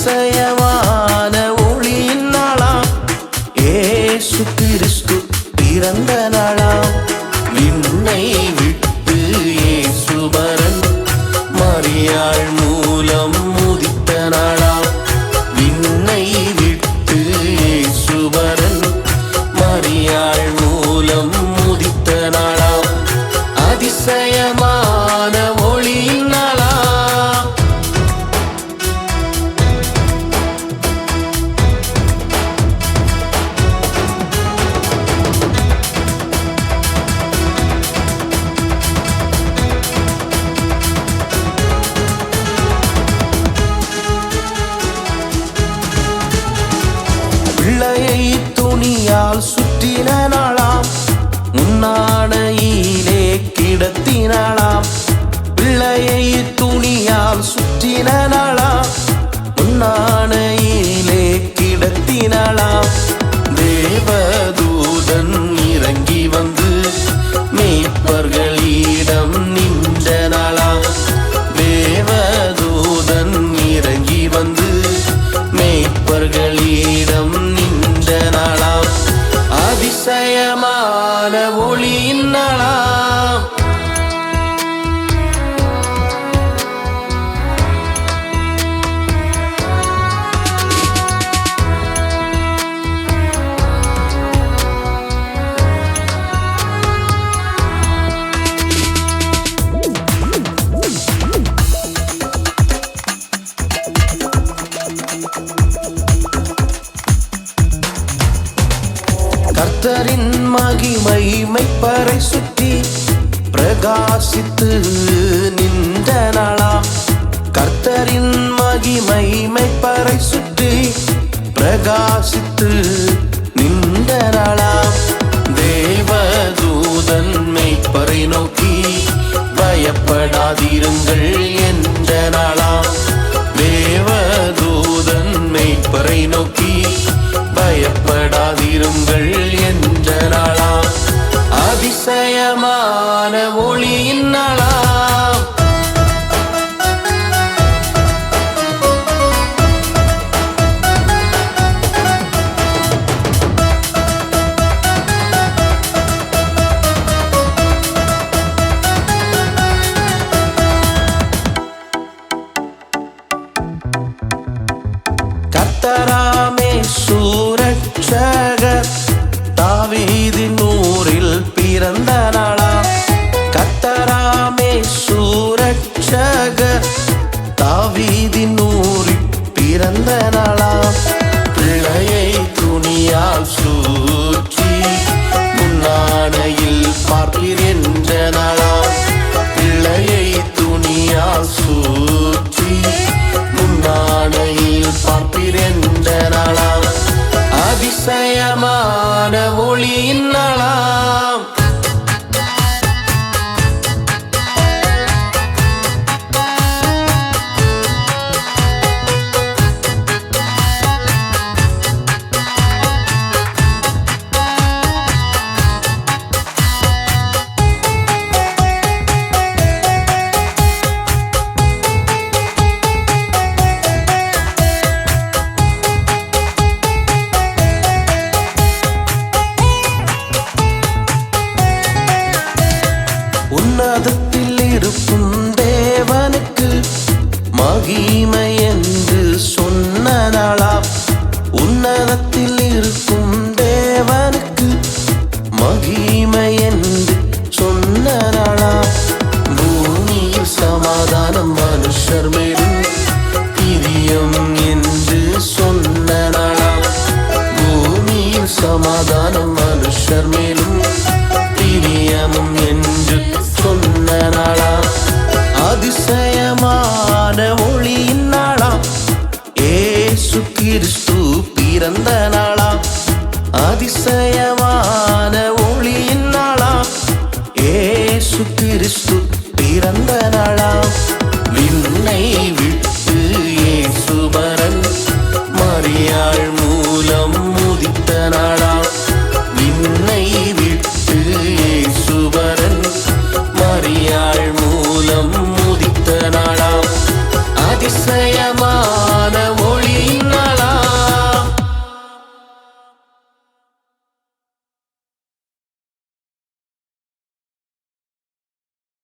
அதிசயமான ஒளியின் நாளாம் இயேசு கிறிஸ்து பிறந்த நாளாம். விண்ணை விட்டு இயேசுபரன் மரியாள் மூலம் உதித்த நாளாம். விண்ணை விட்டு இயேசுபரன் மரியாள் மூலம் உதித்த நாளாம். அதிசயமான ஒளியின் நாளாம். பிள்ளையை துணியால் சுற்றின நாளாம். முன்னானையிலே கிடத்தினாளாம். பிள்ளையை துணியால் சுற்றின நாளாம். முன்னானையிலே கிடத்தினாளாம். தேவதூதன் இறங்கி வந்து மேய்ப்பர்களிடம் நின்ற நாளாம். தேவதூதன் இறங்கி வந்து மேய்ப்பர்களிடம் நின்ற நாளாம். அதிசயமான ஒளியின் நாளாம். கர்த்தரின் மகிமை மெய்ப்பரை சுற்றி பிரகாசித்து நின்ற நாளாம். கர்த்தரின் மகிமை மெய்ப்பரை சுற்றி பிரகாசித்து நின்ற நாளாம். தேவதூதன் மெய்ப்பரை நோக்கி பயப்படாதிருங்கள் என்ற நாளாம். தேவதூதன் மெய்ப்பரை நோக்கி பயப்படாதிருங்கள் என்ற நாளாம். அதிசயமான ஒளியின் நாளாம். கர்த்தராமே சூரட்சகர் தாவீதின் ஊரில் பிறந்த நாளாம். கர்த்தராமே சூரட்சகர் தாவீதின் ஊரில் பிறந்த நாளாம். பிள்ளையை துணியால் சூற்றி முன்னானையில் பார்ப்பீர் என்ற நாளாம். பிள்ளையை துணியால் சூற்றி முன்னானையில் பார்ப்பீர் என்ற நாளாம். அதிசயமான ஒளியின் நாளாம். உன்னதத்தில் இருக்கும் தேவனுக்கு மகிமை என்று சொன்ன நாளாம். உன்னதத்தில் இருக்கும் தேவனுக்கு மகிமை என்று சொன்ன நாளாம். பூமியில் சமாதானம் மனுஷர் மேலும் பிரியம் என்று சொன்ன நாளாம். பூமியில் சமாதானம் மனுஷர் மேலும் பிரியமும் என்று சொன்ன நாளாம். அதிசயமான ஒளியின் நாளாம். இயேசு கிறிஸ்து பிறந்த நாளாம். அதிசய